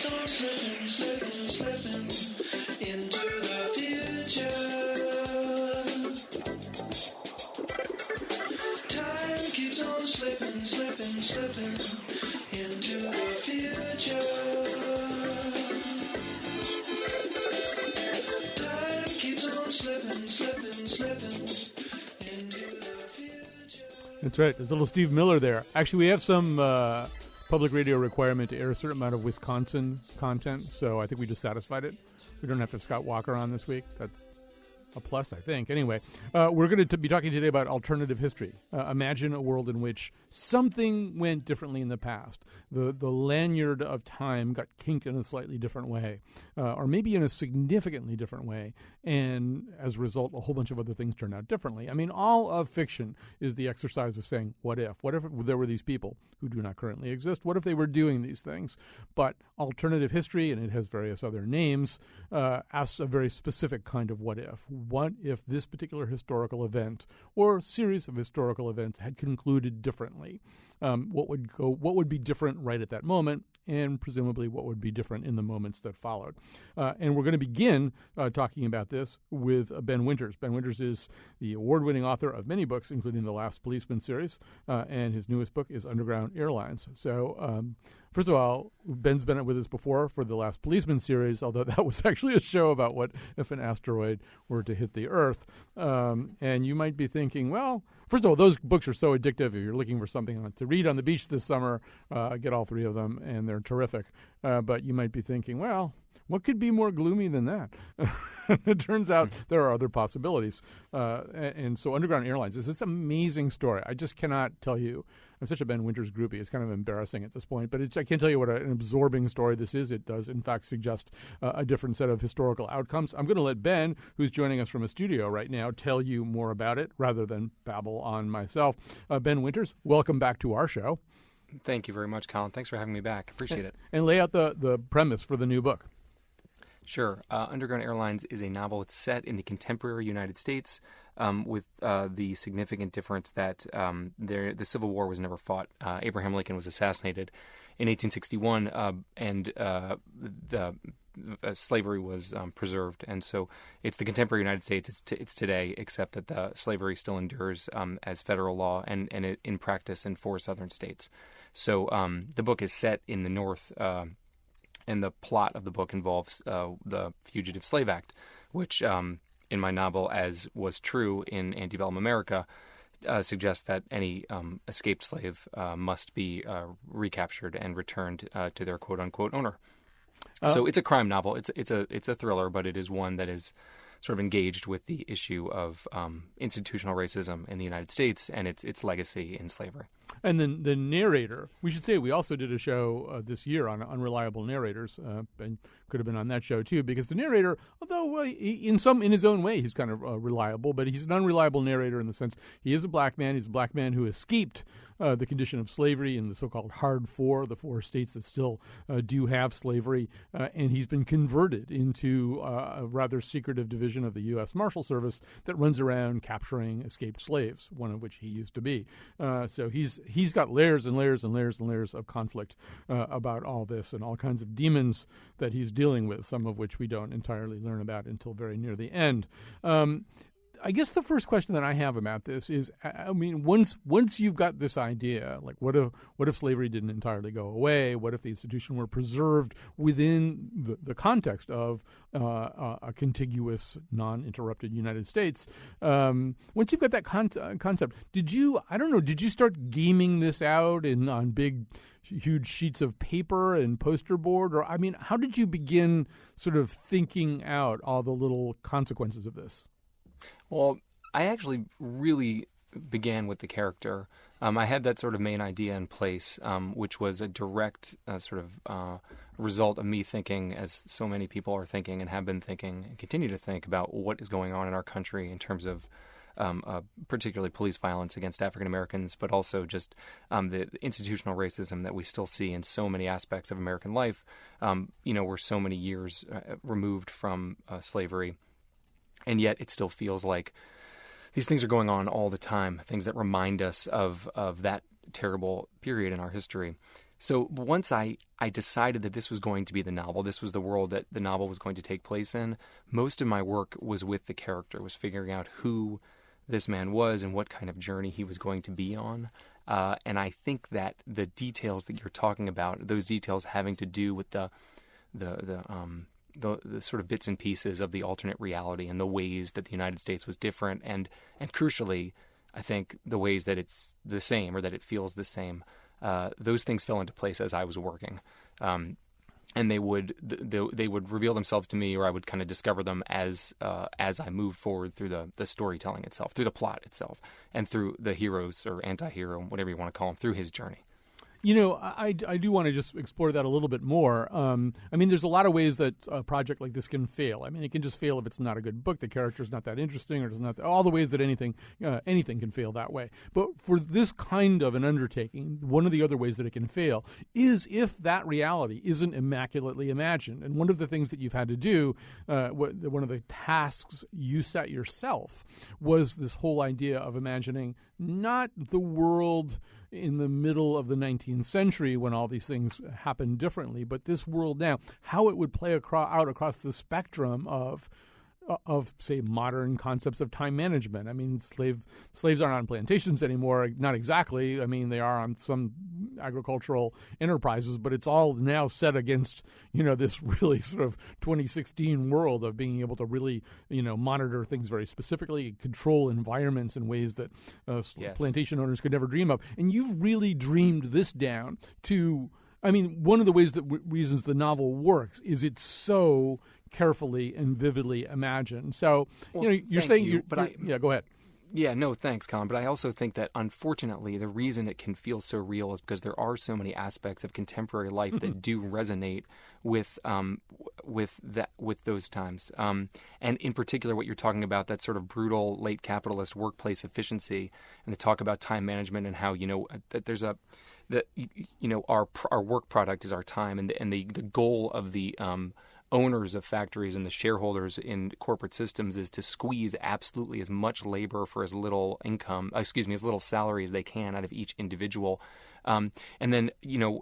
keeps on slipping, slipping, slipping into the future. Time keeps on slipping, slipping, slipping into the future. Time keeps on slipping, slipping, slipping into the future. That's right. There's a little Steve Miller there. Actually, we have some public radio requirement to air a certain amount of Wisconsin content, so I think we just satisfied it. We don't have to have Scott Walker on this week. That's a plus, I think. Anyway, we're going to be talking today about alternative history. Imagine a world in which something went differently in the past. The lanyard of time got kinked in a slightly different way, or maybe in a significantly different way, and as a result, a whole bunch of other things turned out differently. I mean, all of fiction is the exercise of saying, what if? What if there were these people who do not currently exist? What if they were doing these things? But alternative history, and it has various other names, asks a very specific kind of what if. What if this particular historical event or series of historical events had concluded differently? What would be different right at that moment, and presumably what would be different in the moments that followed? And we're going to begin talking about this with Ben Winters. Ben Winters is the award-winning author of many books, including the Last Policeman series, and his newest book is Underground Airlines. So, first of all, Ben's been with us before for the Last Policeman series, although that was actually a show about what if an asteroid were to hit the Earth. And you might be thinking, well, first of all, those books are so addictive. If you're looking for something to read on the beach this summer, get all three of them, and they're terrific. But you might be thinking, well, what could be more gloomy than that? It turns out there are other possibilities. And so Underground Airlines is this amazing story. I just cannot tell you. I'm such a Ben Winters groupie. It's kind of embarrassing at this point. But I can't tell you what an absorbing story this is. It does, in fact, suggest a different set of historical outcomes. I'm going to let Ben, who's joining us from a studio right now, tell you more about it rather than babble on myself. Ben Winters, welcome back to our show. Thank you very much, Colin. Thanks for having me back. Appreciate it. And lay out the premise for the new book. Sure. Underground Airlines is a novel. It's set in the contemporary United States with the significant difference that the Civil War was never fought. Abraham Lincoln was assassinated in 1861, and slavery was preserved. And so it's the contemporary United States. It's today, except that the slavery still endures as federal law and in practice in 4 southern states. So the book is set in the North. And the plot of the book involves the Fugitive Slave Act, which in my novel, as was true in antebellum America, suggests that any escaped slave must be recaptured and returned to their quote-unquote owner. So it's a crime novel. It's a thriller, but it is one that is sort of engaged with the issue of institutional racism in the United States and its legacy in slavery. And then the narrator, we should say we also did a show this year on unreliable narrators, and could have been on that show too, because the narrator, although in his own way he's kind of reliable, but he's an unreliable narrator in the sense he is a black man. He's a black man who escaped the condition of slavery in the so-called Hard Four, the 4 states that still do have slavery, and he's been converted into a rather secretive division of the U.S. Marshal Service that runs around capturing escaped slaves, one of which he used to be. So he's got layers and layers and layers and layers of conflict about all this and all kinds of demons that he's dealing with, some of which we don't entirely learn about until very near the end. I guess the first question that I have about this is, I mean, once you've got this idea, like what if slavery didn't entirely go away? What if the institution were preserved within the context of a contiguous, non-interrupted United States? Once you've got that concept, did you start gaming this out on big, huge sheets of paper and poster board? Or, I mean, how did you begin sort of thinking out all the little consequences of this? Well, I actually really began with the character. I had that sort of main idea in place, which was a direct result of me thinking, as so many people are thinking and have been thinking and continue to think about what is going on in our country in terms of particularly police violence against African Americans, but also just the institutional racism that we still see in so many aspects of American life. We're so many years removed from slavery. And yet it still feels like these things are going on all the time, things that remind us of that terrible period in our history. So once I decided that this was going to be the novel, this was the world that the novel was going to take place in, most of my work was with the character, was figuring out who this man was and what kind of journey he was going to be on. And I think that the details that you're talking about, those details having to do with the sort of bits and pieces of the alternate reality and the ways that the United States was different, and crucially, I think the ways that it's the same or that it feels the same. Those things fell into place as I was working, and they would reveal themselves to me, or I would kind of discover them as I moved forward through the storytelling itself, through the plot itself, and through the heroes or anti-hero, whatever you want to call him, through his journey. You know, I do want to just explore that a little bit more. I mean, there's a lot of ways that a project like this can fail. I mean, it can just fail if it's not a good book, the character's not that interesting, or it's not all the ways that anything can fail that way. But for this kind of an undertaking, one of the other ways that it can fail is if that reality isn't immaculately imagined. And one of the things that you've had to do, one of the tasks you set yourself, was this whole idea of imagining not the world in the middle of the 19th century when all these things happened differently, but this world now, how it would play out across the spectrum of say, modern concepts of time management. I mean, slaves aren't on plantations anymore, not exactly. I mean, they are on some agricultural enterprises, but it's all now set against, this really sort of 2016 world of being able to really, monitor things very specifically, control environments in ways that plantation owners could never dream of. And you've really dreamed this down to, I mean, one of the ways that reasons the novel works is it's so carefully and vividly imagined. So, you're saying go ahead. Yeah, no, thanks, Colin. But I also think that, unfortunately, the reason it can feel so real is because there are so many aspects of contemporary life that do resonate with those times. And in particular, what you're talking about, that sort of brutal late capitalist workplace efficiency, and the talk about time management and how that there's our work product is our time, and the goal of the owners of factories and the shareholders in corporate systems is to squeeze absolutely as much labor for as little as little salary as they can out of each individual. And then,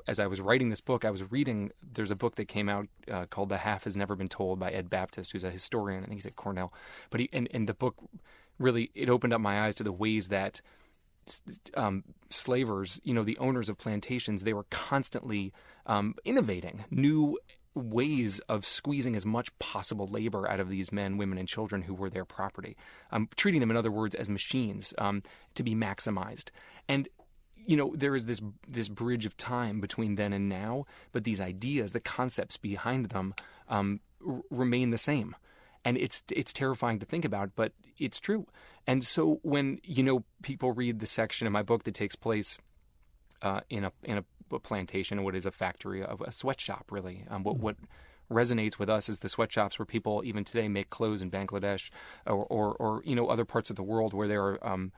as I was writing this book, I was reading, there's a book that came out called The Half Has Never Been Told by Ed Baptist, who's a historian. I think he's at Cornell. But and the book really, it opened up my eyes to the ways that slavers, the owners of plantations, they were constantly innovating new ways of squeezing as much possible labor out of these men, women, and children who were their property, treating them, in other words, as machines to be maximized. And there is this bridge of time between then and now, but these ideas, the concepts behind them, remain the same. And it's terrifying to think about, but it's true. And so when people read the section in my book that takes place in a plantation, what is a factory, of a sweatshop, really. What resonates with us is the sweatshops where people even today make clothes in Bangladesh or other parts of the world where there are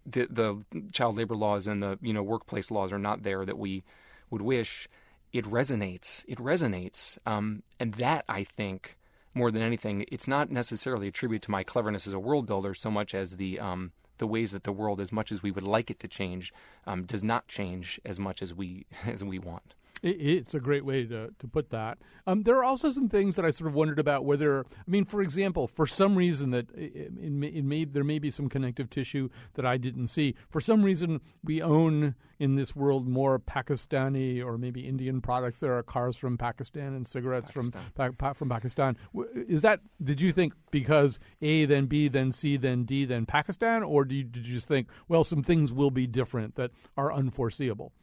the child labor laws and the workplace laws are not there that we would wish. It resonates. And that, I think, more than anything, it's not necessarily a tribute to my cleverness as a world builder so much as the ways that the world, as much as we would like it to change, does not change as much as we want. It's a great way to put that. There are also some things that I sort of wondered about whether, for example, for some reason that there may be some connective tissue that I didn't see. For some reason, we own in this world more Pakistani or maybe Indian products. There are cars from Pakistan and cigarettes from Pakistan. Is that, did you think because A, then B, then C, then D, then Pakistan? Or did you just think, well, some things will be different that are unforeseeable?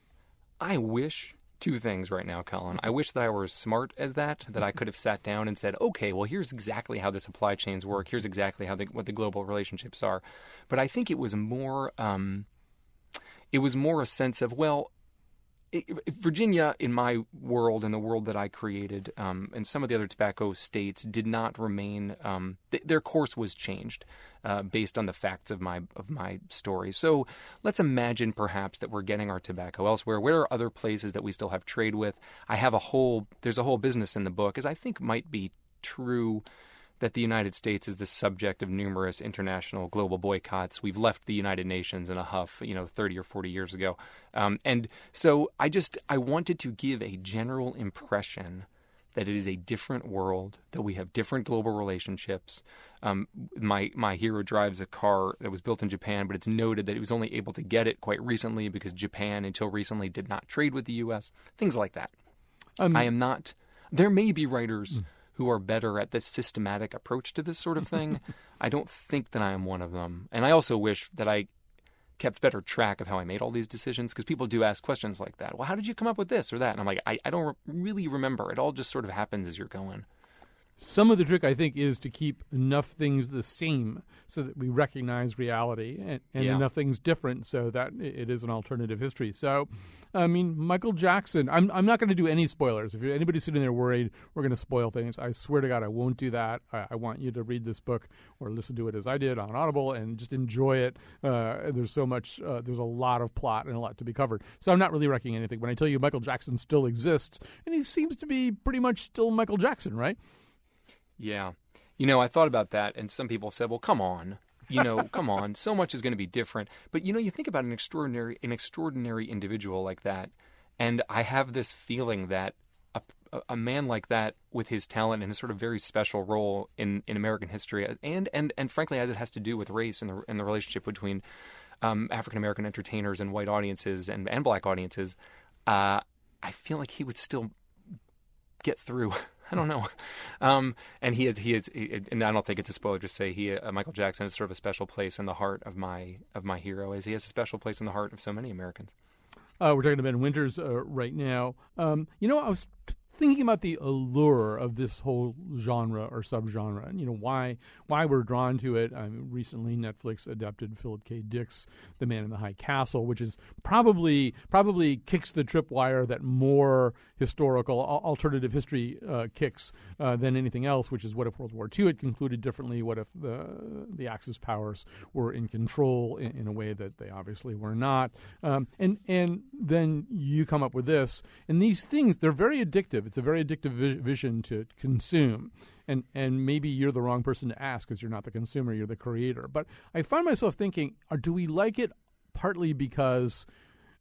I wish two things right now, Colin. I wish that I were as smart as that I could have sat down and said, okay, well, here's exactly how the supply chains work. Here's exactly how what the global relationships are. But I think it was more a sense of, well, Virginia, in my world, in the world that I created, and some of the other tobacco states did not remain. Their course was changed based on the facts of my story. So let's imagine perhaps that we're getting our tobacco elsewhere. Where are other places that we still have trade with? There's a whole business in the book, as I think might be true that the United States is the subject of numerous international global boycotts. We've left the United Nations in a huff, 30 or 40 years ago. And so I wanted to give a general impression that it is a different world, that we have different global relationships. My hero drives a car that was built in Japan, but it's noted that he was only able to get it quite recently because Japan, until recently, did not trade with the U.S., things like that. I am not... There may be writers who are better at this systematic approach to this sort of thing. I don't think that I am one of them. And I also wish that I kept better track of how I made all these decisions, because people do ask questions like that. Well, how did you come up with this or that? And I'm like, I don't really remember. It all just sort of happens as you're going. Some of the trick, I think, is to keep enough things the same so that we recognize reality, and enough things different so that it is an alternative history. So, I mean, Michael Jackson, I'm not going to do any spoilers. If anybody's sitting there worried we're going to spoil things, I swear to God I won't do that. I want you to read this book or listen to it as I did on Audible and just enjoy it. There's so much, there's a lot of plot and a lot to be covered. So I'm not really wrecking anything. When I tell you Michael Jackson still exists, and he seems to be pretty much still Michael Jackson, right? Yeah. I thought about that, and some people said, well, come on. Come on. So much is going to be different. But, you think about an extraordinary individual like that, and I have this feeling that a man like that, with his talent and his sort of very special role in American history, and frankly, as it has to do with race and the relationship between African-American entertainers and white audiences and black audiences, I feel like he would still get through. I don't know. And he is, and I don't think it's a spoiler to say Michael Jackson is sort of a special place in the heart of my hero, as he has a special place in the heart of so many Americans. We're talking to Ben Winters right now. I was thinking about the allure of this whole genre or subgenre, and why we're drawn to it. Recently, Netflix adapted Philip K. Dick's *The Man in the High Castle*, which is probably kicks the tripwire that more historical alternative history kicks than anything else. Which is, what if World War II had concluded differently? What if the Axis powers were in control in a way that they obviously were not? And then you come up with this, and these things, they're very addictive. It's a very addictive vision to consume. And maybe you're the wrong person to ask because you're not the consumer, you're the creator. But I find myself thinking, do we like it partly because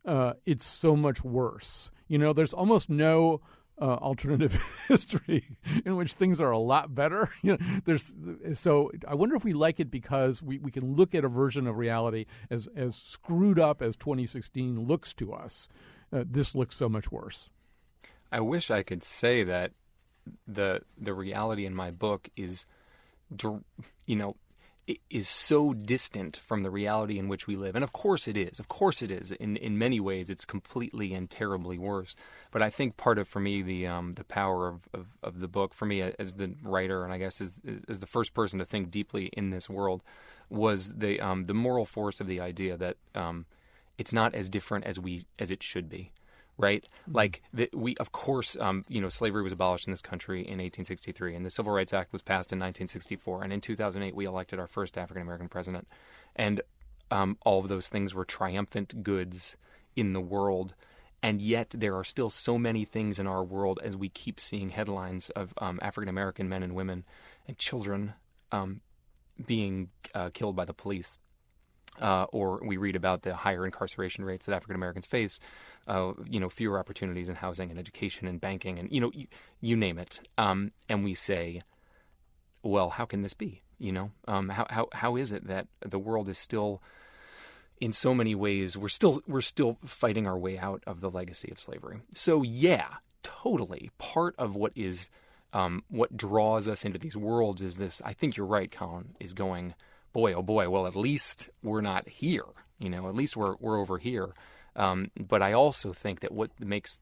it's so much worse? There's almost no alternative history in which things are a lot better. So I wonder if we like it because we can look at a version of reality as screwed up as 2016 looks to us. This looks so much worse. I wish I could say that the reality in my book is so distant from the reality in which we live. And of course it is. Of course it is. In many ways, it's completely and terribly worse. But I think part of, for me, the power of the book, for me as the writer, and I guess as the first person to think deeply in this world, was the moral force of the idea that it's not as different as it should be. Right? Like, of course, slavery was abolished in this country in 1863, and the Civil Rights Act was passed in 1964, and in 2008 we elected our first African-American president. And all of those things were triumphant goods in the world, and yet there are still so many things in our world, as we keep seeing headlines of African-American men and women and children being killed by the police. Or we read about the higher incarceration rates that African Americans face, fewer opportunities in housing and education and banking, and you name it. And we say, well, how can this be? How is it that the world is still, in so many ways, we're still fighting our way out of the legacy of slavery? So yeah, totally. Part of what draws us into these worlds is this. I think you're right, Colin. Is going, boy, oh boy, well, at least we're not here. At least we're over here. But I also think that what makes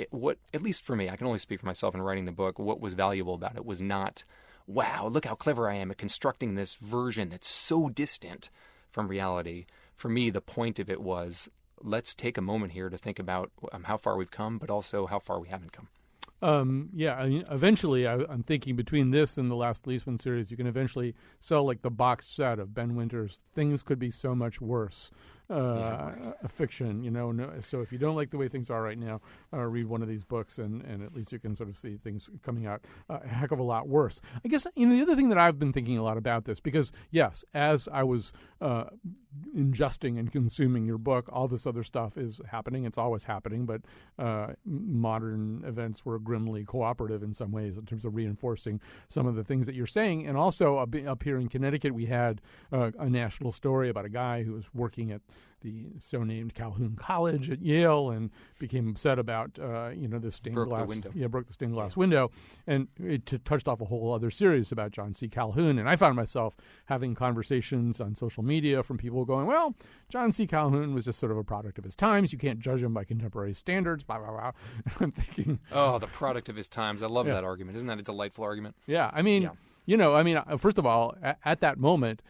what, at least for me, I can only speak for myself in writing the book, what was valuable about it was not, wow, look how clever I am at constructing this version that's so distant from reality. For me, the point of it was, let's take a moment here to think about how far we've come, but also how far we haven't come. Eventually, I'm thinking between this and the Last Policeman series, you can eventually sell like the box set of Ben Winters' Things Could Be So Much Worse. fiction. So if you don't like the way things are right now, read one of these books, and at least you can sort of see things coming out a heck of a lot worse. I guess the other thing that I've been thinking a lot about this, because yes, as I was ingesting and consuming your book, all this other stuff is happening. It's always happening, but modern events were grimly cooperative in some ways in terms of reinforcing some of the things that you're saying. And also up here in Connecticut, we had a national story about a guy who was working at the so-named Calhoun College at Yale and became upset about this stained glass. Broke the stained glass window, and it touched off a whole other series about John C. Calhoun. And I found myself having conversations on social media from people going, "Well, John C. Calhoun was just sort of a product of his times. You can't judge him by contemporary standards." Blah blah blah. And I'm thinking, oh, the product of his times. I love that argument. Isn't that a delightful argument? Yeah, first of all, at that moment,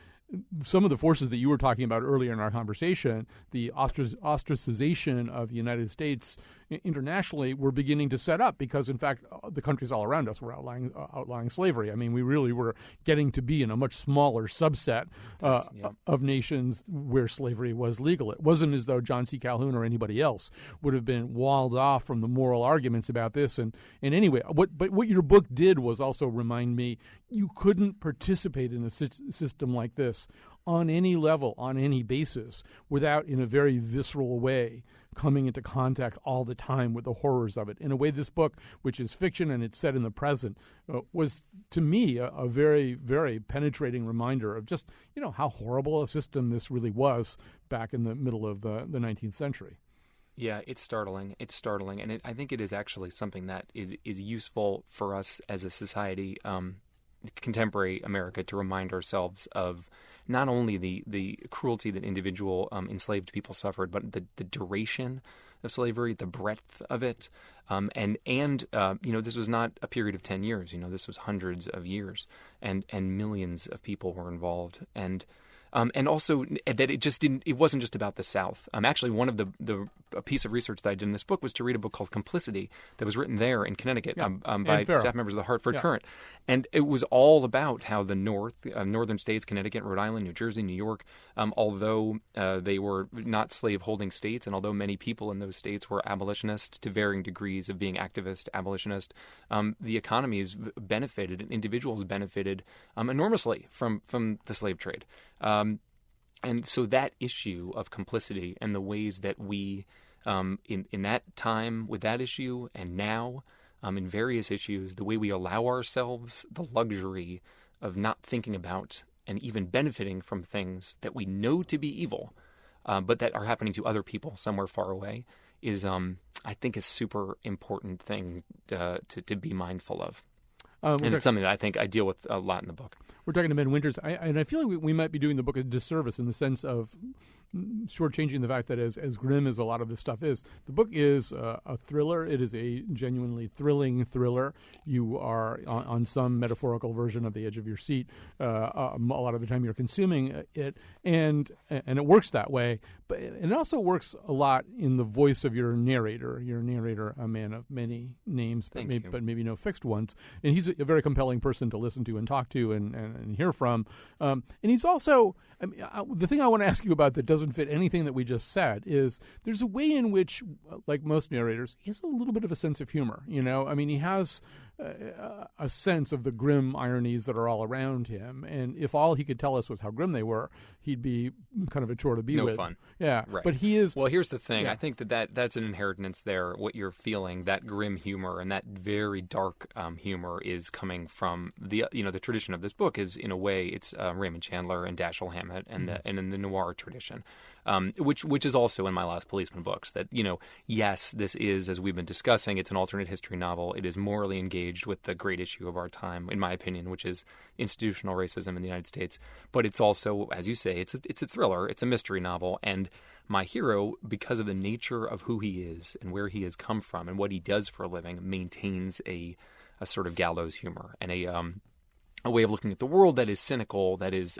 some of the forces that you were talking about earlier in our conversation, the ostracization of the United States internationally, were beginning to set up because, in fact, the countries all around us were outlawing slavery. I mean, we really were getting to be in a much smaller subset of nations where slavery was legal. It wasn't as though John C. Calhoun or anybody else would have been walled off from the moral arguments about this. And anyway, what your book did was also remind me you couldn't participate in a system like this on any level, on any basis, without, in a very visceral way, coming into contact all the time with the horrors of it. In a way, this book, which is fiction and it's set in the present, was, to me, a very, very penetrating reminder of just, how horrible a system this really was back in the middle of the 19th century. Yeah, it's startling. And I think it is actually something that is useful for us as a society, contemporary America, to remind ourselves of not only the cruelty that individual enslaved people suffered, but the duration of slavery, the breadth of it, and this was not a period of 10 years. This was hundreds of years, and millions of people were involved, and also that it wasn't just about the South. Actually, one of a piece of research that I did in this book was to read a book called Complicity that was written there in Connecticut by staff members of the Hartford Courant. And it was all about how the northern states, Connecticut, Rhode Island, New Jersey, New York, although they were not slave-holding states, and although many people in those states were abolitionists to varying degrees of being activist, abolitionist, the economies benefited and individuals benefited enormously from the slave trade. And so that issue of complicity and the ways that we, in that time with that issue and now in various issues, the way we allow ourselves the luxury of not thinking about and even benefiting from things that we know to be evil, but that are happening to other people somewhere far away is, I think, a super important thing to be mindful of. And it's something that I think I deal with a lot in the book. We're talking to Ben Winters, and I feel like we might be doing the book a disservice in the sense of shortchanging the fact that as grim as a lot of this stuff is, the book is a thriller. It is a genuinely thrilling thriller. You are on some metaphorical version of the edge of your seat a lot of the time you're consuming it, and it works that way. But it also works a lot in the voice of your narrator. Your narrator, a man of many names, but maybe no fixed ones. And he's a very compelling person to listen to and talk to and hear from. And he's also, the thing I want to ask you about that doesn't fit anything that we just said is there's a way in which, like most narrators, he has a little bit of a sense of humor. He has a sense of the grim ironies that are all around him. And if all he could tell us was how grim they were, he'd be kind of a chore to be with. No fun. Yeah. Right. But he is... Well, here's the thing. Yeah. I think that's an inheritance there. What you're feeling, that grim humor and that very dark humor is coming from the tradition of this book is, in a way, it's Raymond Chandler and Dashiell Hammett and in the noir tradition. Which is also in My Last Policeman books, that, yes, this is, as we've been discussing, it's an alternate history novel. It is morally engaged with the great issue of our time, in my opinion, which is institutional racism in the United States. But it's also, as you say, it's a thriller. It's a mystery novel. And my hero, because of the nature of who he is and where he has come from and what he does for a living, maintains a sort of gallows humor and a way of looking at the world that is cynical, that is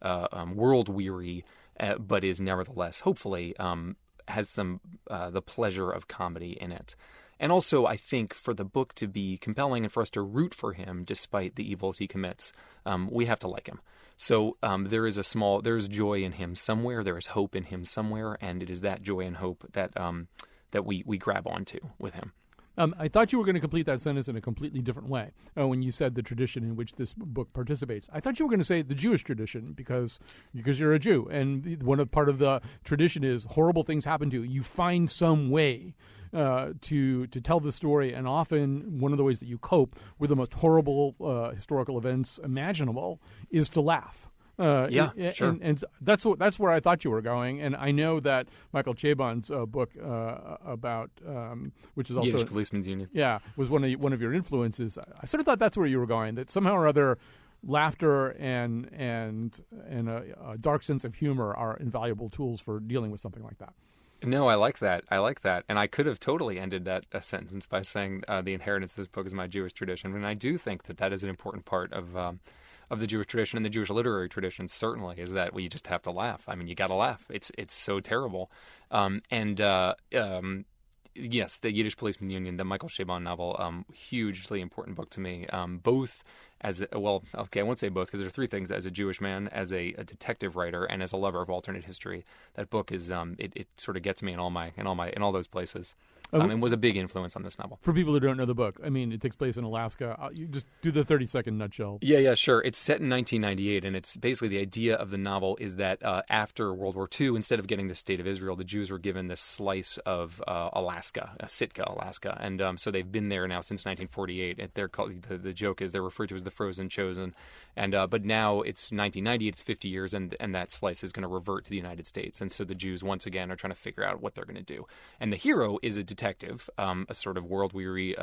world-weary, but is nevertheless, hopefully, has some the pleasure of comedy in it. And also, I think for the book to be compelling and for us to root for him despite the evils he commits, we have to like him. So there's joy in him somewhere. There is hope in him somewhere, and it is that joy and hope that we grab onto with him. I thought you were going to complete that sentence in a completely different way when you said the tradition in which this book participates. I thought you were going to say the Jewish tradition because you're a Jew, and part of the tradition is horrible things happen to you. You find some way to tell the story, and often one of the ways that you cope with the most horrible historical events imaginable is to laugh. Sure. And that's where I thought you were going. And I know that Michael Chabon's book about which is also Yiddish Policemen's Union, was one of your influences. I sort of thought that's where you were going. That somehow or other, laughter and a dark sense of humor are invaluable tools for dealing with something like that. No, I like that. And I could have totally ended that sentence by saying the inheritance of this book is my Jewish tradition. And I do think that is an important part of the Jewish tradition and the Jewish literary tradition, certainly, is that you just have to laugh. I mean, you got to laugh. It's so terrible. Yes, the Yiddish Policeman Union, the Michael Chabon novel, hugely important book to me, both as I won't say both because there are three things: as a Jewish man, as a detective writer, and as a lover of alternate history. That book is it sort of gets me in all those places, and was a big influence on this novel. For people who don't know the book, I mean, it takes place in Alaska. You just do the 30-second nutshell. Yeah, sure. It's set in 1998, and it's basically the idea of the novel is that after World War II, instead of getting the state of Israel, the Jews were given this slice of Alaska, Sitka, Alaska, and so they've been there now since 1948. And they're called, the joke is they're referred to as the Frozen Chosen, and but now it's 1998, it's 50 years, and that slice is going to revert to the United States, and so the Jews once again are trying to figure out what they're going to do. And the hero is a detective, a sort of world-weary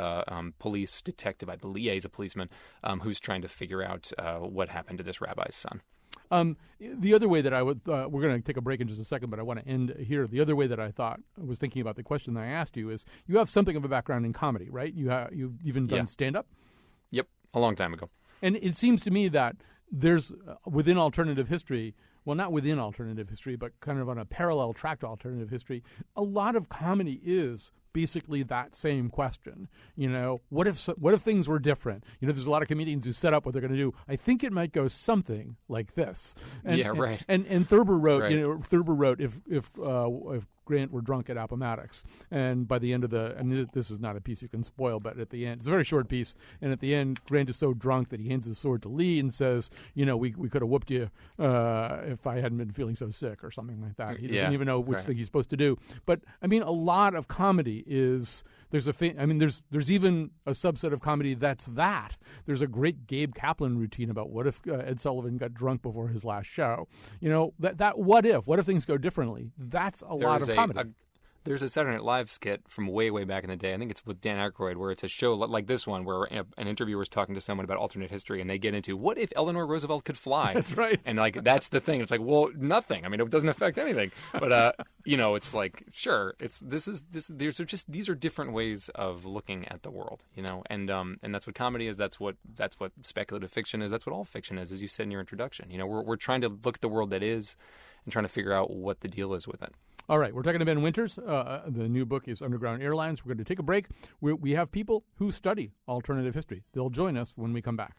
police detective, I believe. He's a policeman who's trying to figure out what happened to this rabbi's son. The other way that I would, we're going to take a break in just a second, but I want to end here. The other way that I was thinking about the question that I asked you is, you have something of a background in comedy, right? You've even done stand-up? Yep, a long time ago. And it seems to me that there's, within alternative history, well, not within alternative history, but kind of on a parallel track to alternative history, a lot of comedy is basically that same question. You know, what if things were different? You know, there's a lot of comedians who set up what they're going to do. I think it might go something like this. Right. And Thurber wrote, right. Thurber wrote if Grant were drunk at Appomattox, and by the end of this is not a piece you can spoil, but at the end, it's a very short piece, and at the end, Grant is so drunk that he hands his sword to Lee and says, you know, we could have whooped you if I hadn't been feeling so sick, or something like that. He doesn't even know which thing he's supposed to do. But I mean, a lot of comedy is there's even a subset of comedy that's that. There's a great Gabe Kaplan routine about what if Ed Sullivan got drunk before his last show. You know, that what if things go differently? That's a lot of comedy. There's a Saturday Night Live skit from way back in the day. I think it's with Dan Aykroyd, where it's a show like this one, where an interviewer is talking to someone about alternate history, and they get into what if Eleanor Roosevelt could fly. That's right. And that's the thing. It's like, well, nothing. I mean, it doesn't affect anything. But you know, it's like, sure, these are different ways of looking at the world. You know, and that's what comedy is. That's what speculative fiction is. That's what all fiction is, as you said in your introduction. You know, we're trying to look at the world that is, and trying to figure out what the deal is with it. All right, we're talking to Ben Winters. The new book is Underground Airlines. We're going to take a break. We have people who study alternative history. They'll join us when we come back.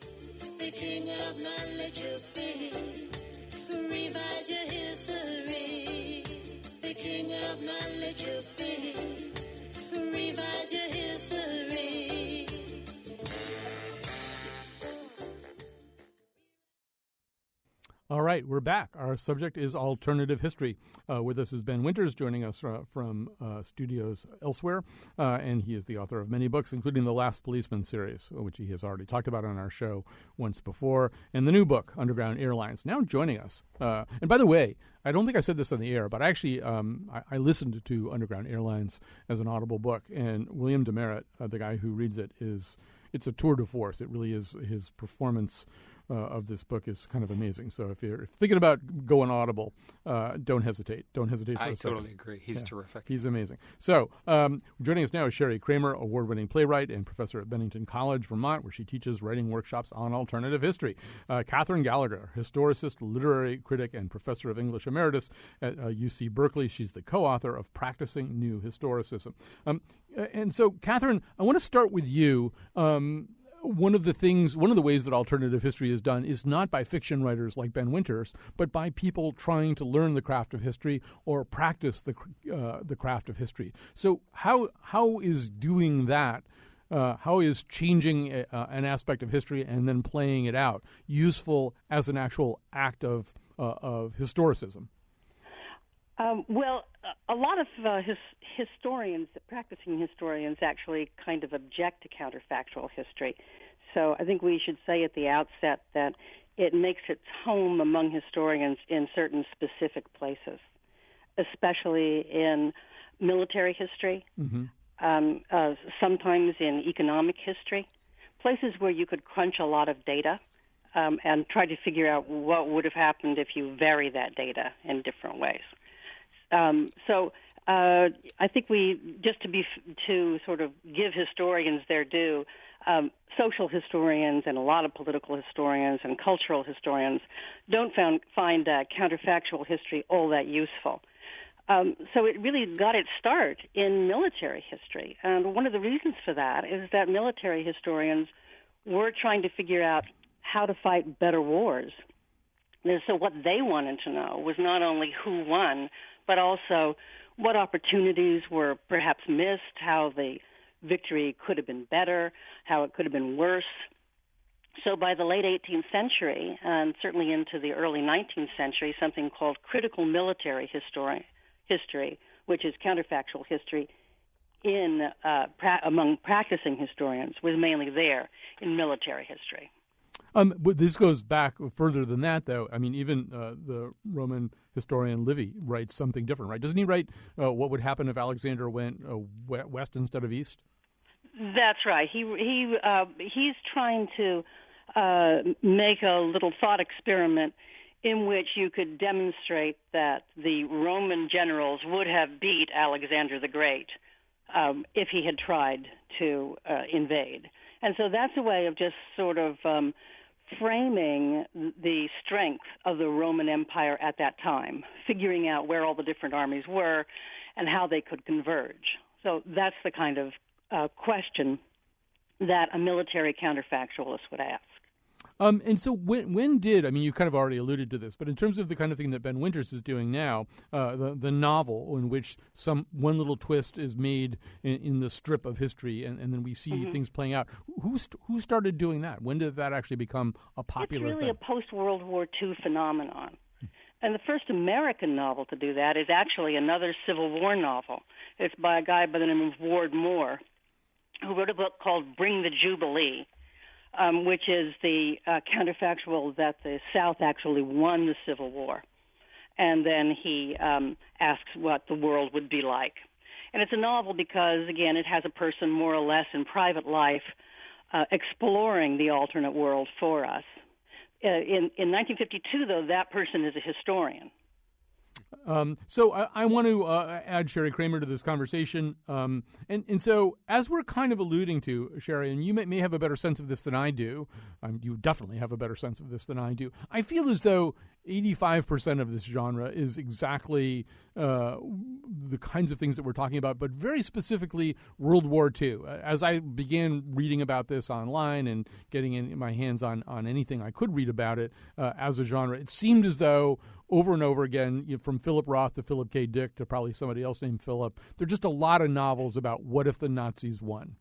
The king of knowledge of being, revise your history. The king of knowledge of being, revise your history. All right, we're back. Our subject is alternative history. With us is Ben Winters, joining us from studios elsewhere, and he is the author of many books, including the Last Policeman series, which he has already talked about on our show once before, and the new book, Underground Airlines. Now joining us. And by the way, I don't think I said this on the air, but actually I listened to Underground Airlines as an Audible book, and William Demerit, the guy who reads it, it's a tour de force. It really is. His performance of this book is kind of amazing. So if you're thinking about going Audible, don't hesitate. Don't hesitate for a second. I totally agree. He's terrific. He's amazing. So joining us now is Sherry Kramer, award-winning playwright and professor at Bennington College, Vermont, where she teaches writing workshops on alternative history. Catherine Gallagher, historicist, literary critic, and professor of English emeritus at UC Berkeley. She's the co-author of Practicing New Historicism. And so, Catherine, I want to start with you. One of the ways that alternative history is done is not by fiction writers like Ben Winters, but by people trying to learn the craft of history or practice the craft of history. So how is doing that, how is changing an aspect of history and then playing it out useful as an actual act of historicism? Well, a lot of historians, practicing historians, actually kind of object to counterfactual history. So I think we should say at the outset that it makes its home among historians in certain specific places, especially in military history, sometimes in economic history, places where you could crunch a lot of data and try to figure out what would have happened if you vary that data in different ways. So I think to sort of give historians their due, social historians and a lot of political historians and cultural historians don't find counterfactual history all that useful. So it really got its start in military history. And one of the reasons for that is that military historians were trying to figure out how to fight better wars. And so what they wanted to know was not only who won, but also what opportunities were perhaps missed, how the victory could have been better, how it could have been worse. So by the late 18th century, and certainly into the early 19th century, something called critical military history, which is counterfactual history among practicing historians, was mainly there in military history. But this goes back further than that, though. I mean, even the Roman historian Livy writes something different, right? Doesn't he write what would happen if Alexander went west instead of east? That's right. He's trying to make a little thought experiment in which you could demonstrate that the Roman generals would have beat Alexander the Great if he had tried to invade. And so that's a way of just sort of framing the strength of the Roman Empire at that time, figuring out where all the different armies were and how they could converge. So that's the kind of question that a military counterfactualist would ask. And so when did, I mean, you kind of already alluded to this, but in terms of the kind of thing that Ben Winters is doing now, the novel in which one little twist is made in the strip of history, and then we see things playing out, who started doing that? When did that actually become a popular thing? It's really a post-World War II phenomenon. And the first American novel to do that is actually another Civil War novel. It's by a guy by the name of Ward Moore, who wrote a book called Bring the Jubilee, which is the counterfactual that the South actually won the Civil War. And then he asks what the world would be like. And it's a novel because, again, it has a person more or less in private life exploring the alternate world for us. In 1952, though, that person is a historian. So I want to add Sherry Kramer to this conversation. And so as we're kind of alluding to, Sherry, and you may have a better sense of this than I do, you definitely have a better sense of this than I do, I feel as though 85% of this genre is exactly the kinds of things that we're talking about, but very specifically World War II. As I began reading about this online and getting in my hands on anything I could read about it as a genre, it seemed as though over and over again, from Philip Roth to Philip K. Dick to probably somebody else named Philip, there are just a lot of novels about what if the Nazis won.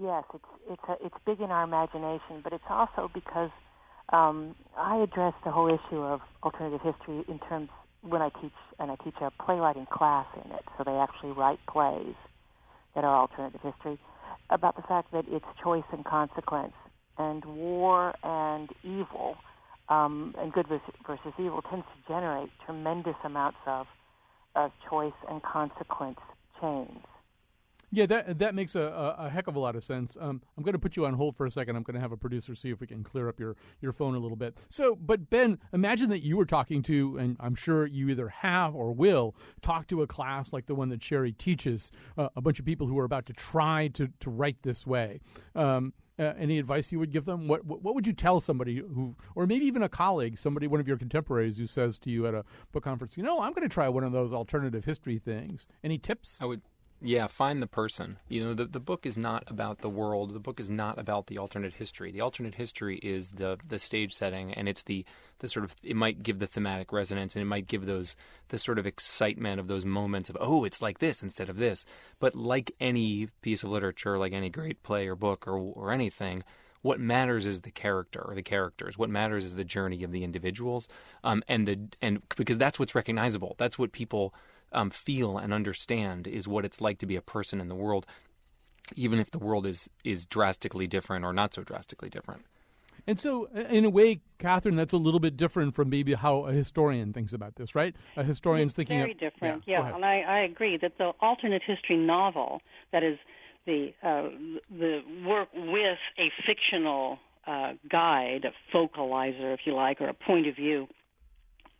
Yes, it's big in our imagination, but it's also because I address the whole issue of alternative history in terms when I teach a playwriting class in it, so they actually write plays that are alternative history, about the fact that it's choice and consequence, and war and evil, and good versus evil tends to generate tremendous amounts of choice and consequence chains. Yeah, that makes a heck of a lot of sense. I'm going to put you on hold for a second. I'm going to have a producer see if we can clear up your phone a little bit. So, but Ben, imagine that you were talking to, and I'm sure you either have or will, talk to a class like the one that Sherry teaches, a bunch of people who are about to try to write this way. Any advice you would give them? What would you tell somebody who, or maybe even a colleague, one of your contemporaries who says to you at a book conference, I'm going to try one of those alternative history things. Any tips? Yeah, find the person. The book is not about the world. The book is not about the alternate history. The alternate history is the stage setting, and it's the sort of, it might give the thematic resonance, and it might give the sort of excitement of those moments of, oh, it's like this instead of this. But like any piece of literature, like any great play or book or anything, what matters is the character or the characters. What matters is the journey of the individuals, and because that's what's recognizable. That's what people feel and understand, is what it's like to be a person in the world, even if the world is drastically different or not so drastically different. And so, in a way, Catherine, that's a little bit different from maybe how a historian thinks about this, right? A historian's thinking very different, yeah. And I agree that the alternate history novel, that is the work with a fictional guide, a focalizer, if you like, or a point of view,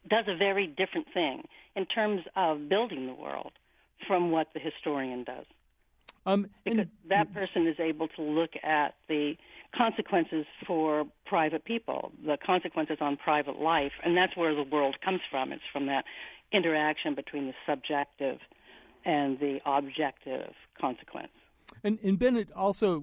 does a very different thing in terms of building the world from what the historian does. Because that person is able to look at the consequences for private people, the consequences on private life, and that's where the world comes from. It's from that interaction between the subjective and the objective consequence. And Bennett, also,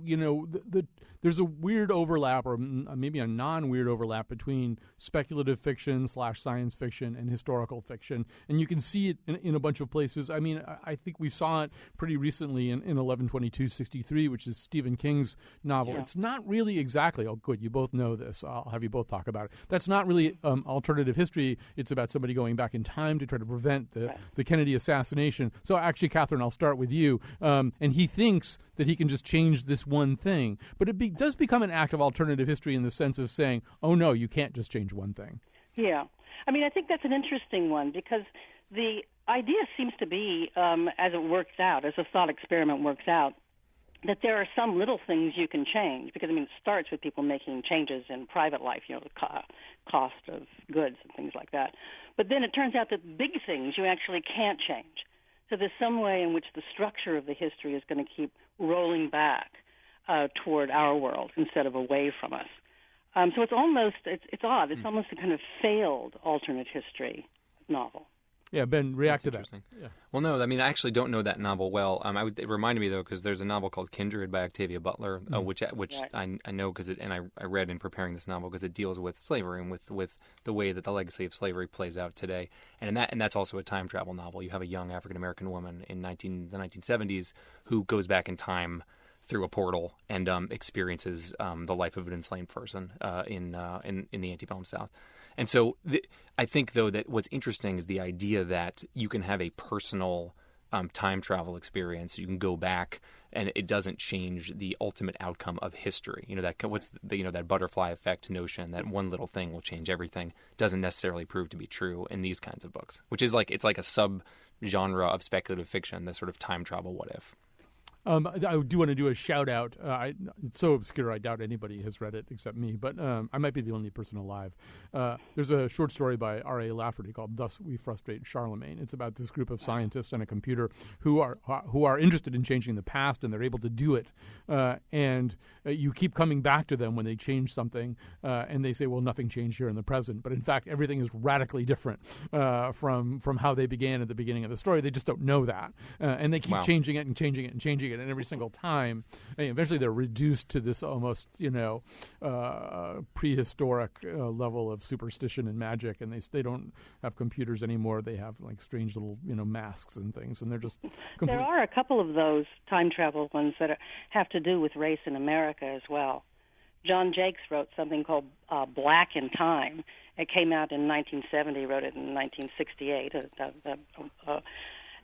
there's a weird overlap, or maybe a non-weird overlap, between speculative fiction / science fiction and historical fiction. And you can see it in a bunch of places. I mean, I think we saw it pretty recently in 11/22/63, which is Stephen King's novel. Yeah. It's not really exactly, oh, good, you both know this. I'll have you both talk about it. That's not really alternative history. It's about somebody going back in time to try to prevent the Kennedy assassination. So actually, Catherine, I'll start with you. And he thinks that he can just change this one thing. But it does become an act of alternative history in the sense of saying, oh, no, you can't just change one thing. Yeah. I mean, I think that's an interesting one because the idea seems to be, as it works out, as a thought experiment works out, that there are some little things you can change because, it starts with people making changes in private life, the cost of goods and things like that. But then it turns out that big things you actually can't change. So there's some way in which the structure of the history is going to keep rolling back toward our world instead of away from us. So it's almost, it's odd. It's almost a kind of failed alternate history novel. Yeah, Ben, react to that. Yeah. Well, no, I actually don't know that novel well. It reminded me, though, because there's a novel called Kindred by Octavia Butler, which right. I know because I read in preparing this novel because it deals with slavery and with the way that the legacy of slavery plays out today. And that's also a time travel novel. You have a young African-American woman in the 1970s who goes back in time through a portal and experiences the life of an enslaved person in the antebellum South. And so I think, though, that what's interesting is the idea that you can have a personal time travel experience. You can go back, and it doesn't change the ultimate outcome of history. That butterfly effect notion that one little thing will change everything doesn't necessarily prove to be true in these kinds of books, which is it's like a sub-genre of speculative fiction, the sort of time travel what if. I do want to do a shout-out. It's so obscure, I doubt anybody has read it except me, but I might be the only person alive. There's a short story by R.A. Lafferty called Thus We Frustrate Charlemagne. It's about this group of scientists and a computer who are interested in changing the past, and they're able to do it. And you keep coming back to them when they change something, and they say, well, nothing changed here in the present. But in fact, everything is radically different from how they began at the beginning of the story. They just don't know that. And they keep changing it and changing it and changing it. And every single time, eventually they're reduced to this almost, prehistoric level of superstition and magic. And they don't have computers anymore. They have strange little, masks and things. And they're just There are a couple of those time travel ones that have to do with race in America as well. John Jakes wrote something called Black in Time. It came out in 1970, wrote it in 1968,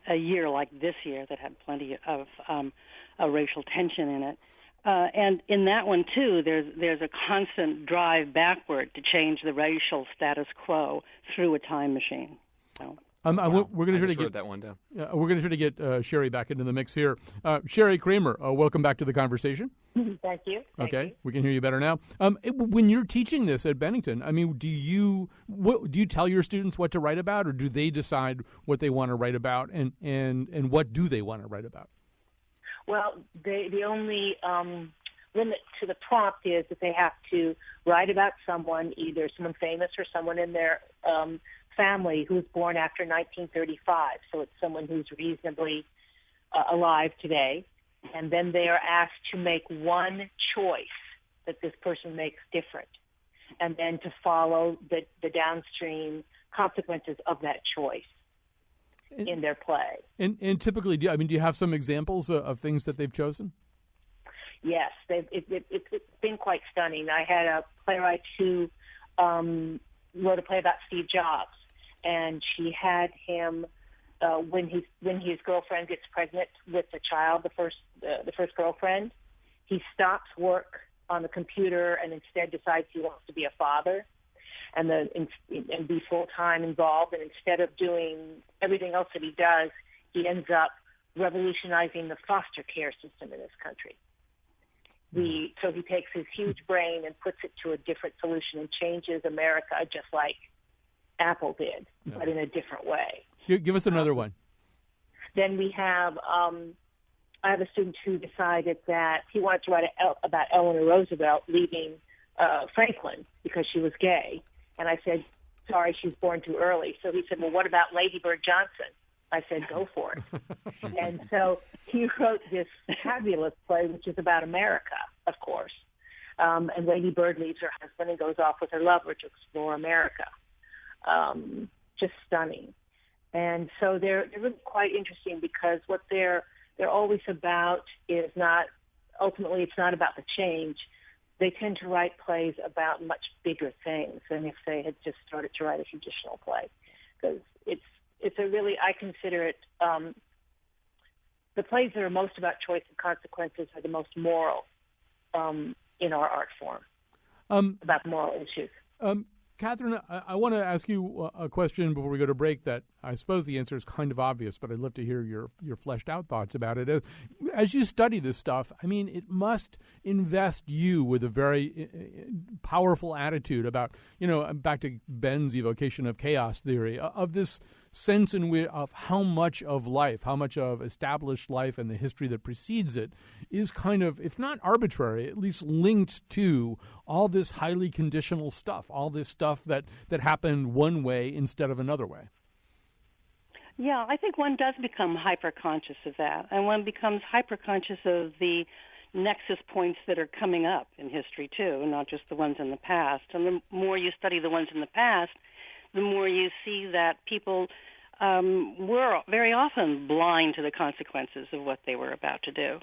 a year like this year that had plenty of racial tension in it. And in that one, too, there's a constant drive backward to change the racial status quo through a time machine. So. We're going to try to wrote get that one down. we're going to try to get Sherry back into the mix here. Sherry Kramer, welcome back to the conversation. Thank you. Okay, we can hear you better now. When you're teaching this at Bennington, I mean, do you tell your students what to write about, or do they decide what they want to write about, and what do they want to write about? Well, the only limit to the prompt is that they have to write about someone, either someone famous or someone in their family who was born after 1935. So it's someone who's reasonably alive today. And then they are asked to make one choice that this person makes different, and then to follow the downstream consequences of that choice in their play. And typically, do you have some examples of things that they've chosen? Yes, it's been quite stunning. I had a playwright who wrote a play about Steve Jobs, and she had him when his girlfriend gets pregnant with the child, the first girlfriend, he stops work on the computer and instead decides he wants to be a father and be full time involved. And instead of doing everything else that he does, he ends up revolutionizing the foster care system in this country. So he takes his huge brain and puts it to a different solution and changes America just like Apple did, but in a different way. Give us another one. Then we have, I have a student who decided that he wanted to write about Eleanor Roosevelt leaving Franklin because she was gay. And I said, sorry, she's born too early. So he said, well, what about Lady Bird Johnson? I said, go for it. And so he wrote this fabulous play, which is about America, of course. And Lady Bird leaves her husband and goes off with her lover to explore America. Just stunning. And so they're really quite interesting because what they're always about is ultimately it's not about the change. They tend to write plays about much bigger things than if they had just started to write a traditional play. Because it's a really, I consider it, the plays that are most about choice and consequences are the most moral in our art form, about moral issues. Catherine, I want to ask you a question before we go to break that I suppose the answer is kind of obvious, but I'd love to hear your fleshed out thoughts about it. As you study this stuff, I mean, it must invest you with a very powerful attitude about, back to Ben's evocation of chaos theory, of this sense of how much of life, how much of established life and the history that precedes it is kind of, if not arbitrary, at least linked to all this highly conditional stuff, all this stuff that happened one way instead of another way. Yeah, I think one does become hyper-conscious of that, and one becomes hyper-conscious of the nexus points that are coming up in history, too, not just the ones in the past. And the more you study the ones in the past, the more you see that people were very often blind to the consequences of what they were about to do.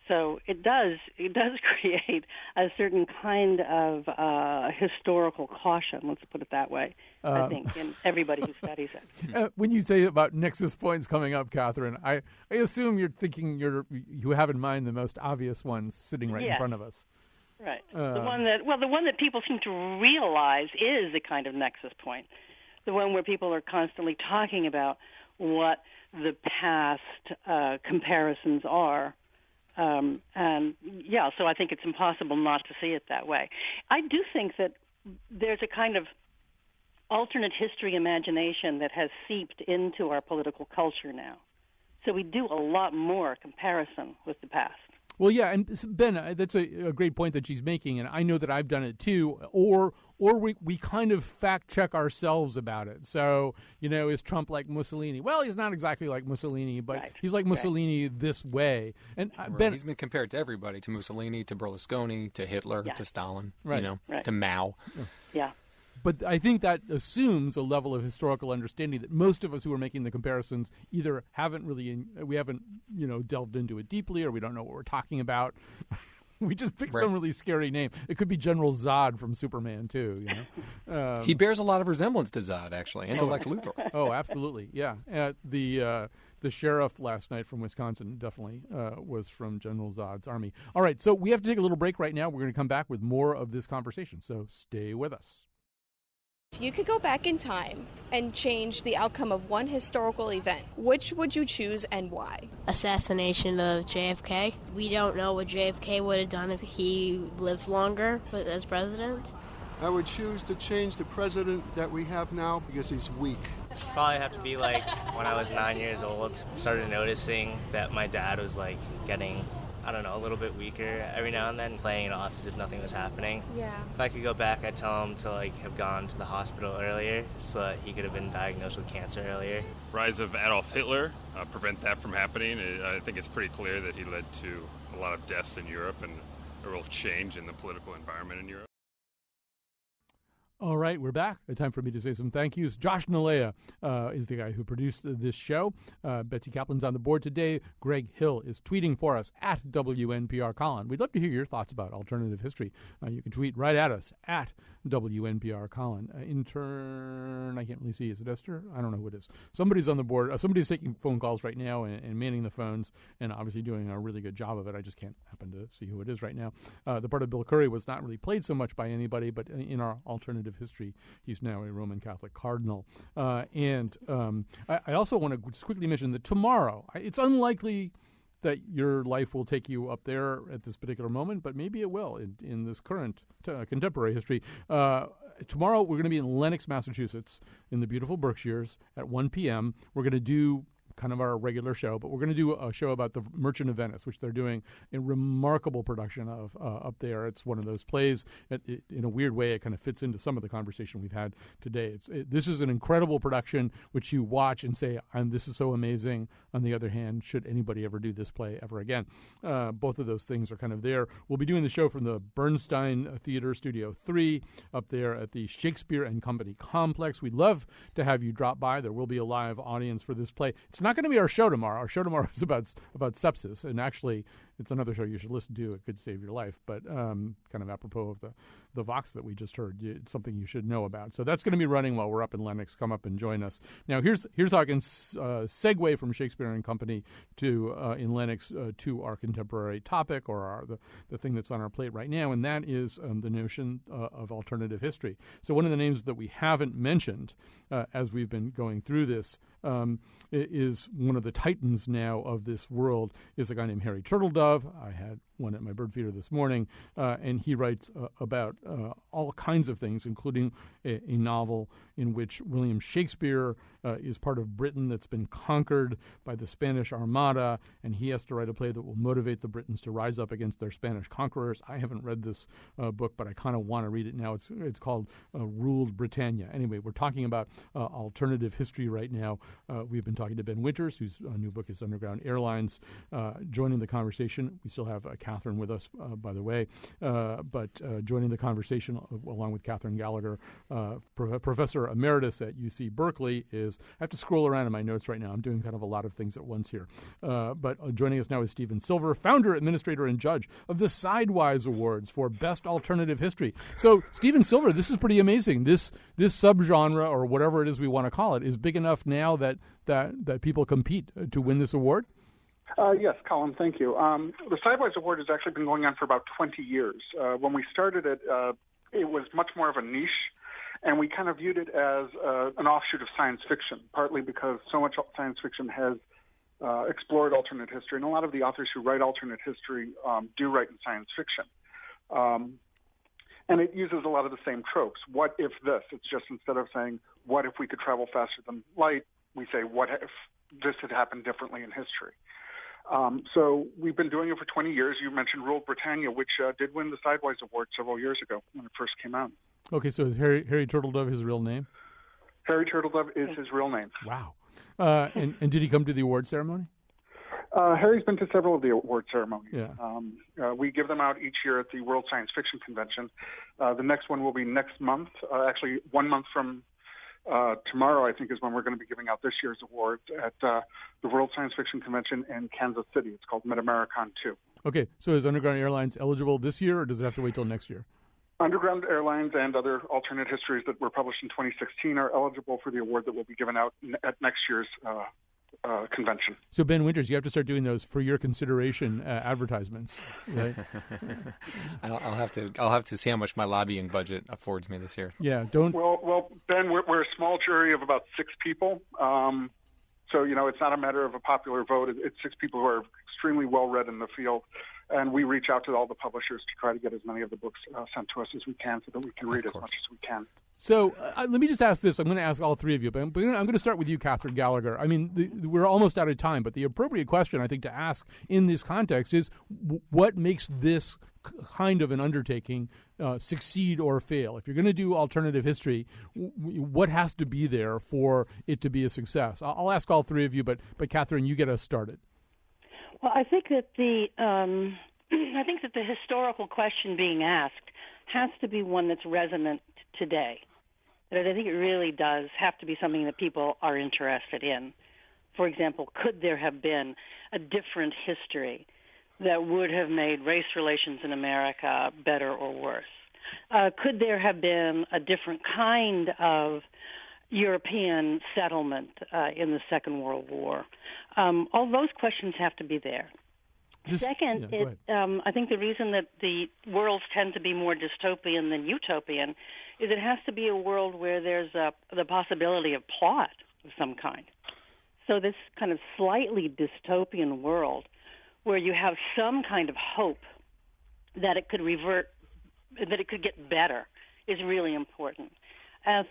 So it does create a certain kind of historical caution, let's put it that way, I think, in everybody who studies it. When you say about nexus points coming up, Catherine, I assume you're thinking you have in mind the most obvious ones sitting right in front of us. Right. The one that people seem to realize is the kind of nexus point, the one where people are constantly talking about what the past comparisons are. So I think it's impossible not to see it that way. I do think that there's a kind of alternate history imagination that has seeped into our political culture now. So we do a lot more comparison with the past. Well, yeah, and Ben, that's a great point that she's making, and I know that I've done it too. Or we kind of fact check ourselves about it. So, is Trump like Mussolini? Well, he's not exactly like Mussolini, but he's like Mussolini this way. And Ben, he's been compared to everybody, to Mussolini, to Berlusconi, to Hitler, to Stalin, to Mao. Yeah. But I think that assumes a level of historical understanding that most of us who are making the comparisons either haven't delved into it deeply, or we don't know what we're talking about. We just picked some really scary name. It could be General Zod from Superman too. He bears a lot of resemblance to Zod, actually, and to Lex Luthor. Oh, absolutely, yeah. The sheriff last night from Wisconsin definitely was from General Zod's army. All right, so we have to take a little break right now. We're going to come back with more of this conversation. So stay with us. If you could go back in time and change the outcome of one historical event, which would you choose and why? Assassination of JFK. We don't know what JFK would have done if he lived longer as president. I would choose to change the president that we have now because he's weak. Probably have to be like when I was 9 years old, started noticing that my dad was like getting, I don't know, a little bit weaker every now and then, playing it off as if nothing was happening. Yeah. If I could go back, I'd tell him to like have gone to the hospital earlier so that he could have been diagnosed with cancer earlier. Rise of Adolf Hitler, prevent that from happening. I think it's pretty clear that he led to a lot of deaths in Europe and a real change in the political environment in Europe. All right, we're back. Time for me to say some thank yous. Josh Nalea is the guy who produced this show. Betsy Kaplan's on the board today. Greg Hill is tweeting for us at WNPR Colin. We'd love to hear your thoughts about alternative history. You can tweet right at us at WNPR Colin. Intern, I can't really see. Is it Esther? I don't know who it is. Somebody's on the board. Somebody's taking phone calls right now and manning the phones and obviously doing a really good job of it. I just can't happen to see who it is right now. The part of Bill Curry was not really played so much by anybody, but in our alternative history, he's now a Roman Catholic cardinal. I also want to just quickly mention that tomorrow, it's unlikely that your life will take you up there at this particular moment, but maybe it will in this current contemporary history. Tomorrow we're going to be in Lenox, Massachusetts, in the beautiful Berkshires at 1 p.m. We're going to do kind of our regular show, but we're going to do a show about the Merchant of Venice, which they're doing a remarkable production of up there. It's one of those plays. In a weird way, it kind of fits into some of the conversation we've had today. This is an incredible production, which you watch and say, this is so amazing. On the other hand, should anybody ever do this play ever again? Both of those things are kind of there. We'll be doing the show from the Bernstein Theater Studio 3 up there at the Shakespeare and Company Complex. We'd love to have you drop by. There will be a live audience for this play. It's not going to be our show tomorrow. Our show tomorrow is about sepsis, and actually it's another show you should listen to. It could save your life, but kind of apropos of the Vox that we just heard, it's something you should know about. So that's going to be running while we're up in Lenox. Come up and join us. Now here's how I can segue from Shakespeare and Company to in Lenox to our contemporary topic, or the thing that's on our plate right now, and that is the notion of alternative history. So one of the names that we haven't mentioned as we've been going through this is one of the titans now of this world is a guy named Harry Turtledove. I had one at my bird feeder this morning, and he writes about all kinds of things, including a novel in which William Shakespeare is part of Britain that's been conquered by the Spanish Armada, and he has to write a play that will motivate the Britons to rise up against their Spanish conquerors. I haven't read this book, but I kind of want to read it now. It's called Ruled Britannia. Anyway, we're talking about alternative history right now. We've been talking to Ben Winters, whose new book is Underground Airlines, joining the conversation. We still have Catherine with us, by the way, but joining the conversation along with Catherine Gallagher, Professor Emeritus at UC Berkeley, is I have to scroll around in my notes right now. I'm doing kind of a lot of things at once here. But joining us now is Stephen Silver, founder, administrator, and judge of the Sidewise Awards for Best Alternative History. So, Stephen Silver, this is pretty amazing. This subgenre, or whatever it is we want to call it, is big enough now that people compete to win this award? Yes, Colin, thank you. The Sidewise Award has actually been going on for about 20 years. When we started it, it was much more of a niche, and we kind of viewed it as an offshoot of science fiction, partly because so much science fiction has explored alternate history, and a lot of the authors who write alternate history do write in science fiction. And it uses a lot of the same tropes. What if this? It's just instead of saying, what if we could travel faster than light, we say, what if this had happened differently in history? So we've been doing it for 20 years. You mentioned Ruled Britannia, which did win the Sidewise Award several years ago when it first came out. Okay, so is Harry Turtledove his real name? Harry Turtledove is his real name. Wow. And did he come to the award ceremony? Harry's been to several of the award ceremonies. Yeah. We give them out each year at the World Science Fiction Convention. The next one will be next month. Actually, 1 month from tomorrow, I think, is when we're going to be giving out this year's awards at the World Science Fiction Convention in Kansas City. It's called MidAmericon 2. Okay, so is Underground Airlines eligible this year, or does it have to wait till next year? Underground Airlines and other alternate histories that were published in 2016 are eligible for the award that will be given out at next year's convention. So Ben Winters, you have to start doing those for your consideration advertisements. Right? I'll have to see how much my lobbying budget affords me this year. Yeah, don't. Well, Ben, we're a small jury of about 6 people. So, it's not a matter of a popular vote. It's 6 people who are extremely well-read in the field. And we reach out to all the publishers to try to get as many of the books sent to us as we can so that we can read as much as we can. So let me just ask this. I'm going to ask all 3 of you, but I'm going to start with you, Catherine Gallagher. I mean, we're almost out of time, but the appropriate question, I think, to ask in this context is what makes this kind of an undertaking succeed or fail? If you're going to do alternative history, what has to be there for it to be a success? I'll ask all 3 of you, but Catherine, you get us started. Well, I think that the historical question being asked has to be one that's resonant today. That I think it really does have to be something that people are interested in. For example, could there have been a different history that would have made race relations in America better or worse? Could there have been a different kind of European settlement in the Second World War? All those questions have to be there. Second, I think the reason that the worlds tend to be more dystopian than utopian is it has to be a world where there's the possibility of plot of some kind. So this kind of slightly dystopian world where you have some kind of hope that it could revert, that it could get better is really important.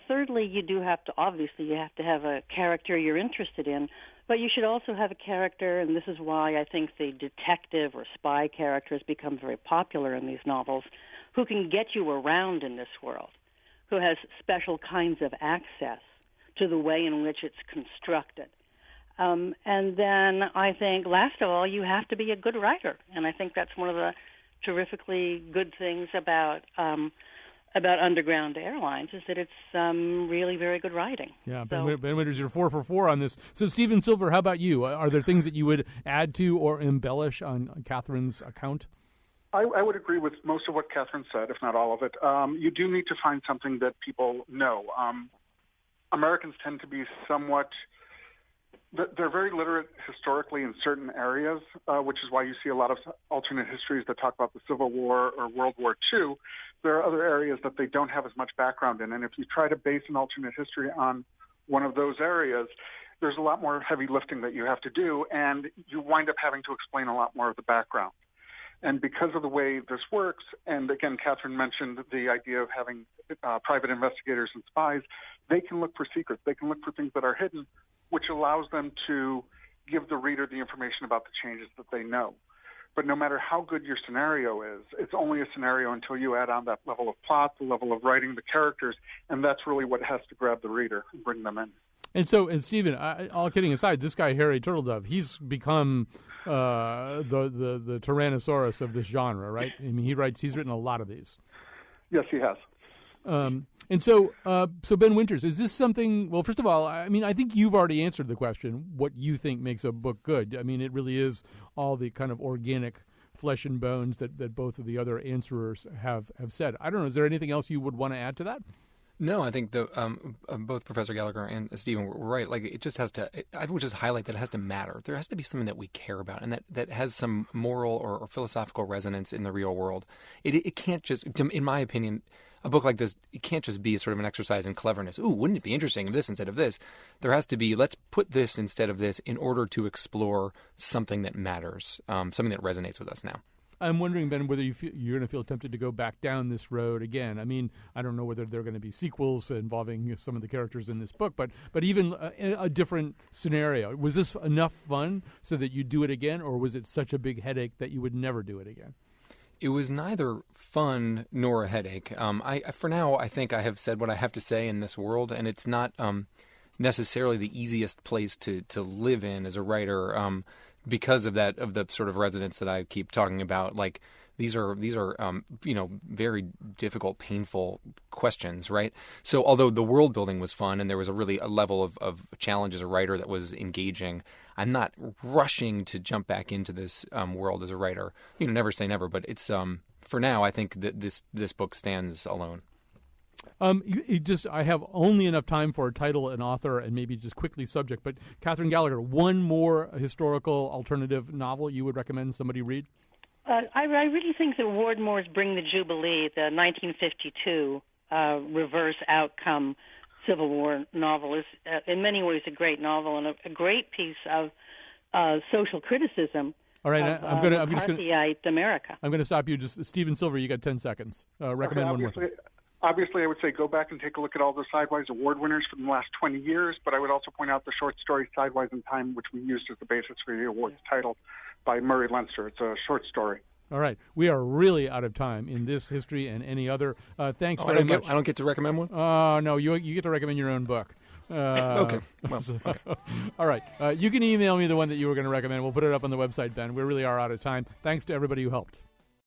Thirdly, you have to have a character you're interested in, but you should also have a character, and this is why I think the detective or spy character has become very popular in these novels, who can get you around in this world, who has special kinds of access to the way in which it's constructed. And then I think, last of all, you have to be a good writer, and I think that's one of the terrifically good things about Underground Airlines is that it's really very good writing. Yeah, Ben Winters, you're 4 for 4 on this. So, Stephen Silver, how about you? Are there things that you would add to or embellish on Catherine's account? I would agree with most of what Catherine said, if not all of it. You do need to find something that people know. Americans tend to be somewhat... They're very literate historically in certain areas, which is why you see a lot of alternate histories that talk about the Civil War or World War II. There are other areas that they don't have as much background in, and if you try to base an alternate history on one of those areas, there's a lot more heavy lifting that you have to do, and you wind up having to explain a lot more of the background. And because of the way this works, and again, Catherine mentioned the idea of having private investigators and spies, they can look for secrets. They can look for things that are hidden, which allows them to give the reader the information about the changes that they know. But no matter how good your scenario is, it's only a scenario until you add on that level of plot, the level of writing, the characters, and that's really what has to grab the reader and bring them in. And Stephen, all kidding aside, this guy, Harry Turtledove, he's become the Tyrannosaurus of this genre, right? I mean, he's written a lot of these. Yes, he has. And so Ben Winters, is this something? Well, first of all, I mean, I think you've already answered the question. What you think makes a book good? I mean, it really is all the kind of organic flesh and bones that both of the other answerers have said. I don't know. Is there anything else you would want to add to that? No, I think both Professor Gallagher and Stephen were right. Like, it just has to. I would just highlight that it has to matter. There has to be something that we care about, and that has some moral or philosophical resonance in the real world. It can't just, in my opinion, a book like this, it can't just be sort of an exercise in cleverness. Ooh, wouldn't it be interesting if this instead of this? There has to be, let's put this instead of this in order to explore something that matters, something that resonates with us now. I'm wondering, Ben, whether you're going to feel tempted to go back down this road again. I mean, I don't know whether there are going to be sequels involving some of the characters in this book, but even a different scenario. Was this enough fun so that you'd do it again, or was it such a big headache that you would never do it again? It was neither fun nor a headache. For now, I think I have said what I have to say in this world, and it's not necessarily the easiest place to live in as a writer. Because of the sort of resonance that I keep talking about. Like, these are very difficult, painful questions, right? So although the world building was fun and there was a level of challenge as a writer that was engaging, I'm not rushing to jump back into this world as a writer. Never say never, but it's for now, I think that this book stands alone. I have only enough time for a title, an author, and maybe just quickly subject. But Catherine Gallagher, one more historical alternative novel you would recommend somebody read? I really think that Ward Moore's Bring the Jubilee, the 1952 reverse outcome Civil War novel, is in many ways a great novel and a great piece of social criticism. All right, I'm going McCarthyite America. I'm going to stop you. Just Stephen Silver, you got 10 seconds. Recommend one more thing. Obviously, I would say go back and take a look at all the Sidewise Award winners from the last 20 years, but I would also point out the short story Sidewise in Time, which we used as the basis for the award's title, by Murray Leinster. It's a short story. All right. We are really out of time in this history and any other. Thanks very much. I don't get to recommend one? No, you get to recommend your own book. Okay. Well, okay. All right. You can email me the one that you were going to recommend. We'll put it up on the website, Ben. We really are out of time. Thanks to everybody who helped.